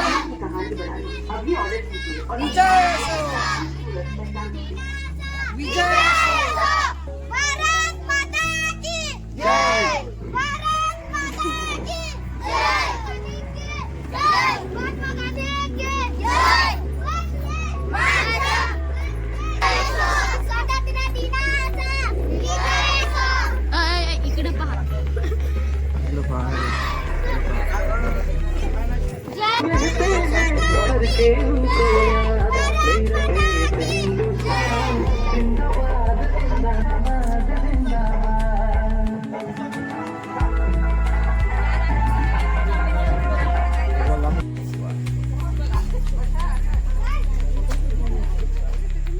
की कहानी बनाई अभी ऑर्डर कीजिए और विजय असो, विजय असो, भारत माता की जय, भारत माता की जय, महात्मा गांधी की जय, स्वातंत्र्य दिनाचा इकडे पहा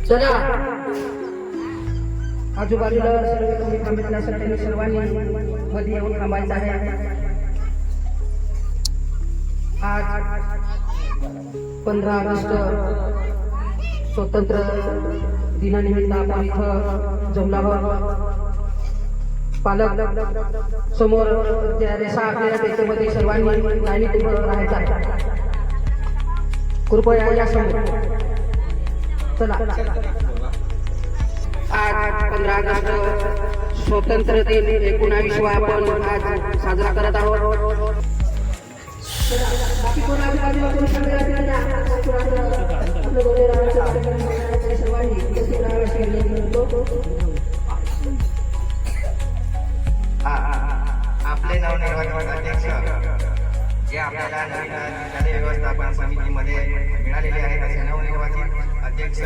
चला आजूबाजूला तुम्ही थांबण्यासाठी सर्वांनी मध्ये येऊन थांबायचं आहे. आज 15 ऑगस्ट स्वतंत्र दिनानिमित्त आपण इथं जमलो आहोत. पालक समोर त्या रेषा आपल्याला त्याच्यामध्ये सर्वांनी लाईनीत उभं राहायचं आहे. कृपया या समोर चला. आज 15 ऑगस्ट स्वतंत्र दिन 19वा आपण आज साजरा करत आहोत. आपले नवनिर्वाचित अध्यक्ष जे आपल्याला नवीन शालेय व्यवस्थापन समितीमध्ये मिळालेले आहेत असे नवनिर्वाचित अध्यक्ष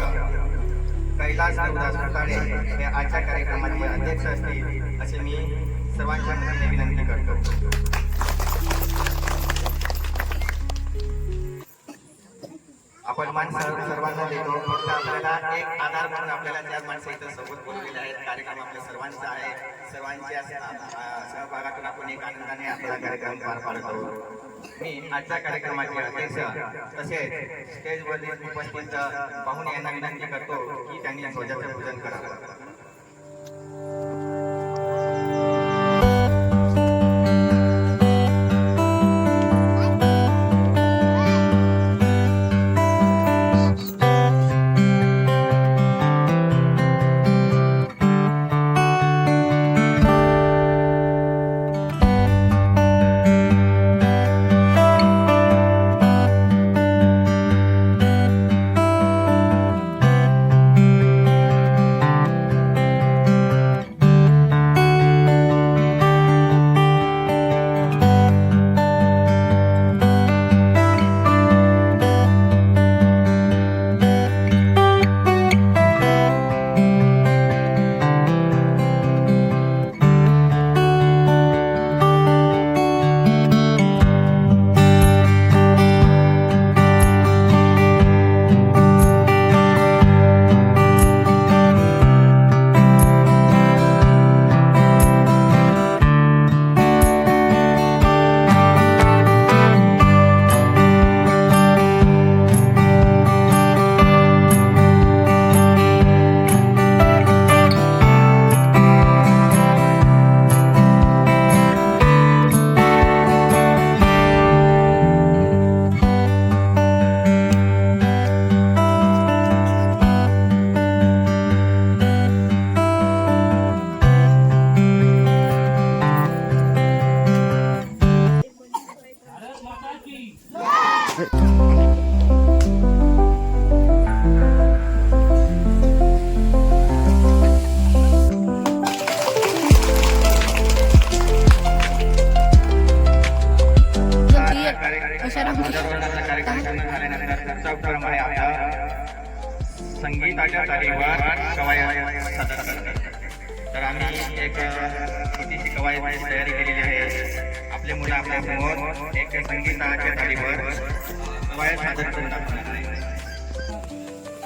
कैलास गुरुदास फुटाळे हे आजच्या कार्यक्रमाचे अध्यक्ष असतील असे मी सर्वांच्या वतीने विनंती करतो. आपण माणसं सर्वांना देतो, फक्त आपल्याला एक आधार म्हणून आपल्याला त्या माणसं इथं सोबत बोलवलेले आहेत. कार्यक्रम आपल्या सर्वांचा आहे. सर्वांच्या सहभागातून आपण एक आनंदाने आपला कार्यक्रम पार पाडत आहोत. मी आजच्या कार्यक्रमाचे अध्यक्ष तसेच स्टेजवर उपस्थित पाहुणे यांना विनंती करतो की त्यांनी ध्वजाचं पूजन करावं. संगीताच्या तालीवर कवायत सादर करतात. तर आम्ही एक छोटीशी कवायत तयारी केलेली आहे. आपले मुलं आपल्या समोर एक संगीताच्या तालीवर कवायत सादर करतात.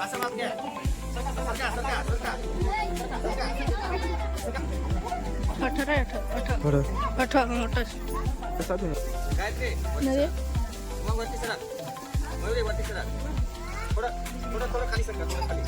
असं वाक्य वरती सरा, वरती सरा, थोडं खाली सरका, थोडं खाली.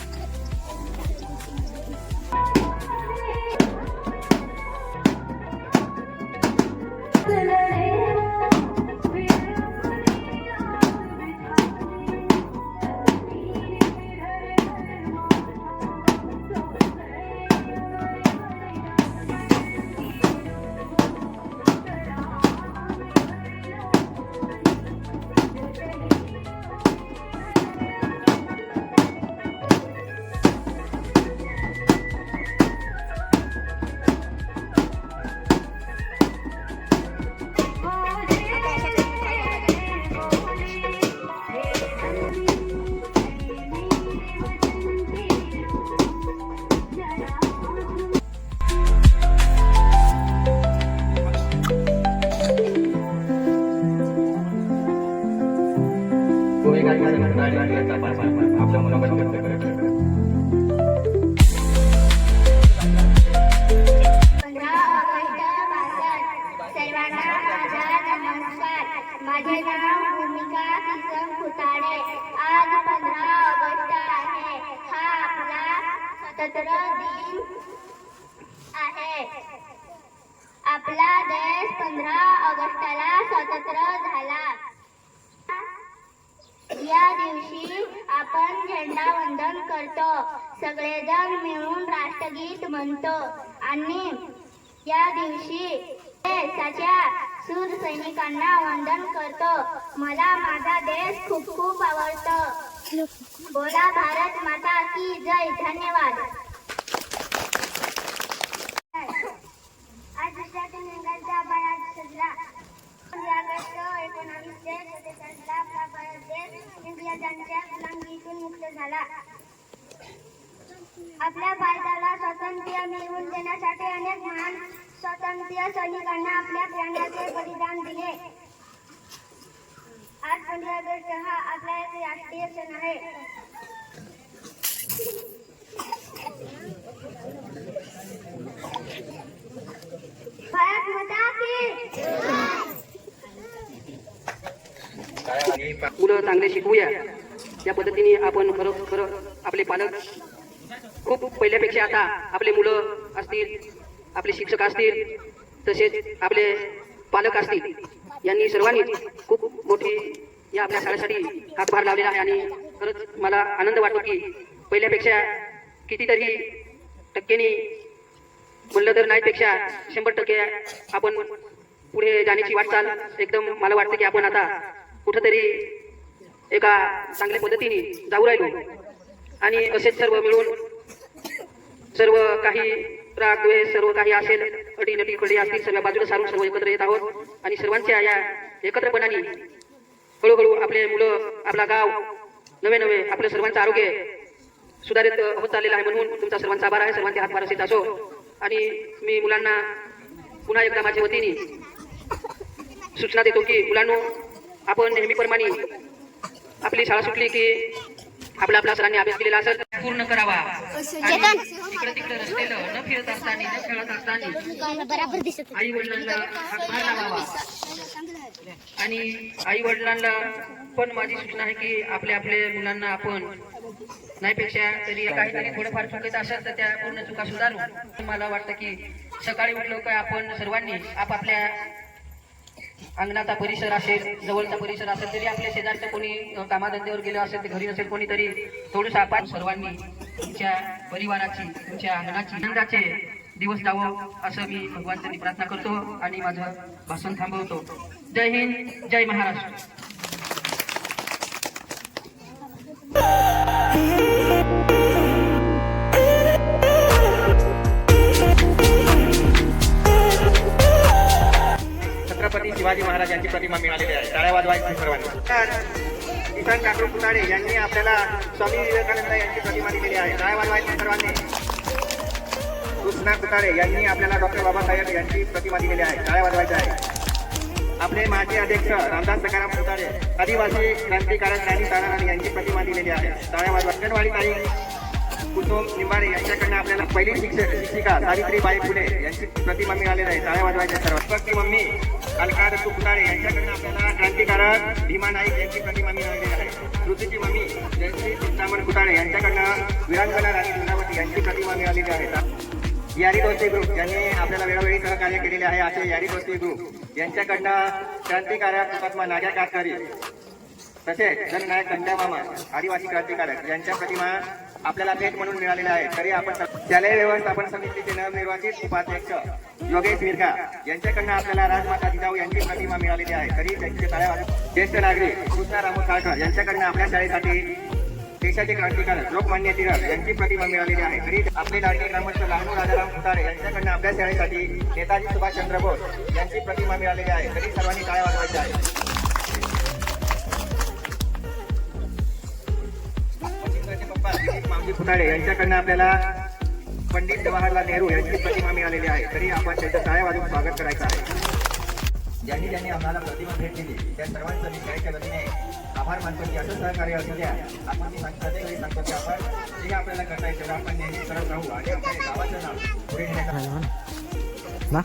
मेघाजी फुटाळे यांचा पाठिंबा आपलं मनोबल व्यक्त करत 15 ऑगस्ट भाषण. सर्वांना माझा नमस्कार. माझे नाव भूमिका किसन फुटाळे. आज 15 ऑगस्ट आहे. हा आपला स्वातंत्र्य दिन आहे. आपला देश 15 ऑगस्टला स्वतंत्र झाला. या दिवशी आपण झेंडा वंदन करतो. सगळेजण मिळून राष्ट्रगीत म्हणतो आणि या दिवशी देशाच्या शूर सैनिकांना वंदन करतो. मला माझा देश खूप खूप आवडतो. बोला भारत माता की जय. धन्यवाद. आज देशातील लिंगांचा बळात सजला. 15 ऑगस्ट 1947 आपला भारत देश इंग्रजांच्या गुलामीतून मुक्त झाला. आपल्या भारताला स्वातंत्र्य मिळवून देण्यासाठी अनेक महान स्वातंत्र्य सैनिकांना आपल्या प्राणाचे बलिदान दिले. आज 15 ऑगस्ट हा आपला एक राष्ट्रीय सण आहे. भारत माता की मुलं चांगले शिकवूया या पद्धतीने आपण खरं आपले पालक खूप पहिल्यापेक्षा आता आपले मुलं असतील, आपले शिक्षक असतील, तसेच आपले पालक असतील, यांनी सर्वांनी खूप मोठी या आपल्या शाळेसाठी हातभार लावलेला आहे. आणि खरंच मला आनंद वाटतो की पहिल्यापेक्षा कितीतरी टक्क्यांनी म्हणलं तर नाहीपेक्षा 100% आपण पुढे जाण्याची वाटचाल एकदम मला वाटतं की आपण आता कुठंतरी एका चांगल्या पद्धतीने जाऊ राहिलो. आणि असेच सर्व मिळून सर्व काही राग द्वेष सर्व काही असेल अटीनटी खडी असतील सर्व बाजूला सारून सर्व एकत्र येत आहोत. आणि सर्वांच्या या एकत्रपणाने हळूहळू आपले मुलं, आपला गाव, नवे आपलं सर्वांचं आरोग्य सुधारित होत चाललेलं आहे. म्हणून तुमचा सर्वांचा आभार आहे. सर्वांचे हातभार असेच असो. आणि मी मुलांना पुन्हा एकदा माझ्या वतीने सूचना देतो की मुलांनो, आपण नेहमीप्रमाणे आपली शाळा सुटली की आपला सरांनी अभ्यास केलेला असेल पूर्ण करावा. इकडे तिकडे रस्त्याला न फिरत असताना न खेळत असताना आई वडिलांना हातभार लावावा. आणि आई वडिलांना पण माझी सूचना आहे की आपल्या मुलांना आपण नाहीपेक्षा तरी काहीतरी थोडंफार चुकीत असेल तर त्या पूर्ण चुका सुधारू. मला वाटतं की सकाळी उठलो काय आपण सर्वांनी आपापल्या अंगणाचा परिसर असेल, जवळचा परिसर असेल, तरी आपल्या शेजारच्या कोणी कामाधंद्यावर गेलं असेल ते घरी नसेल कोणीतरी थोडंसं आपण सर्वांनी तुमच्या परिवाराची, तुमच्या अंगणाची आनंदाचे दिवस जावो असं मी भगवंतांनी प्रार्थना करतो आणि माझं भाषण थांबवतो. जय हिंद, जय महाराष्ट्र. छत्रपती शिवाजी महाराज यांची प्रतिमा मिळालेली आहे. टाळ्या वाजवायची सर्वांनी. किसन काकरू फुटाळे यांनी आपल्याला स्वामी विवेकानंद यांची प्रतिमा दिलेली आहे. टाळ्या वाजवायची सर्वांनी. कृष्णा फुटाळे यांनी आपल्याला डॉक्टर बाबासाहेब यांची प्रतिमा दिलेली आहे. टाळ्या वाजवायच्या आहे. आपले माजी अध्यक्ष रामदास सखाराम फुटाळे आदिवासी क्रांतिकारक राणी ताराराणी यांची प्रतिमा दिलेली आहे. टाळ्या वाजवा. अंगणवाडी ताई कुसुम निंबाडे यांच्याकडनं आपल्याला पहिली शिक्षिका सावित्रीबाई फुले यांची प्रतिमा मिळालेली आहे. टाळ्या वाजवायच्या सर्व. दीपकची मम्मी अलका दत्तू फुटाळे यांच्याकडनं आपल्याला क्रांतिकारक भीमा नाईक यांची प्रतिमा मिळालेली आहे. ऋतूची मम्मी जयश्री चिंतामण फुटाळे यांच्याकडनं वीरांगना राणी दुर्गावती यांची प्रतिमा मिळालेली आहे. यारी दोस्ती ग्रुप यांनी आपल्याला वेळोवेळी सहकार्य केलेले आहे. असे यारी दोस्ती ग्रुप यांच्याकडनं क्रांतिकारक हुतात्मा नाग्या कातकरी तसेच जननायक कंट्या मामा आदिवासी क्रांतिकारक यांच्या प्रतिमा आपल्याला भेट म्हणून मिळालेल्या आहे. तरी आपण शालेय व्यवस्थापन समितीचे नवनिर्वाचित उपाध्यक्ष योगेश विरका यांच्याकडनं आपल्याला राजमाता जिजाऊ यांची प्रतिमा मिळालेली आहे. तरी त्यांचे टाळ्या वाजवा. ज्येष्ठ नागरिक कृष्णा रामू साळकर यांच्याकडनं आपल्या शाळेसाठी देशाचे क्रांतिकारक लोकमान्य टिळक यांची प्रतिमा मिळालेली आहे. तरी आपले लाडके ग्रामस्थ लहानू राजाराम फुटाळे यांच्याकडनं आपल्या शाळेसाठी नेताजी सुभाषचंद्र बोस यांची प्रतिमा मिळालेली आहे. तरी सर्वांनी टाळ्या वाजवायच्या आहे. मावजी फुटाळे यांच्याकडनं आपल्याला पंडित जवाहरलाल नेहरू यांची प्रतिमा मिळालेली आहे. तरी आपण त्यांचं टाळ्या वाजवून स्वागत करायचं आहे. ज्यांनी आम्हाला प्रतिमा भेट दिली त्या सर्वांचं मी शाळेच्या वतीने आभार मानतो की असं सहकार्य असू द्या. आपण ते प्रत्येक वेळी सांगतो की आपण जे आपल्याला करता येईल तेवढं आपण नेहमी करत राहू आणि आपल्या गावाचं नाव पुढे नेण्याचा ना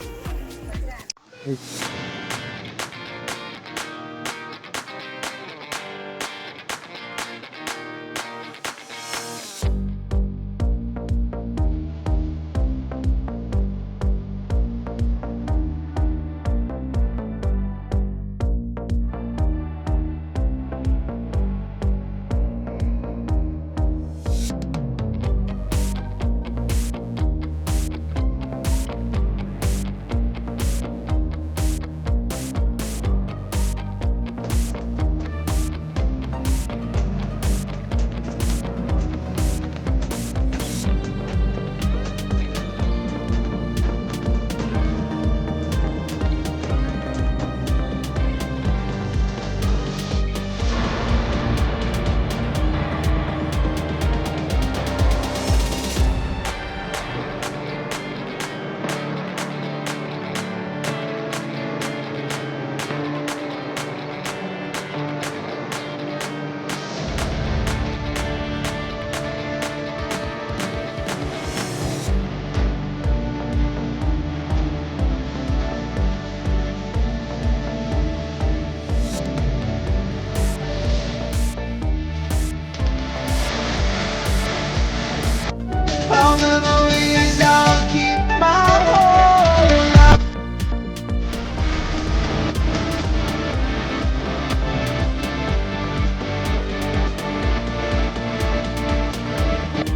Found an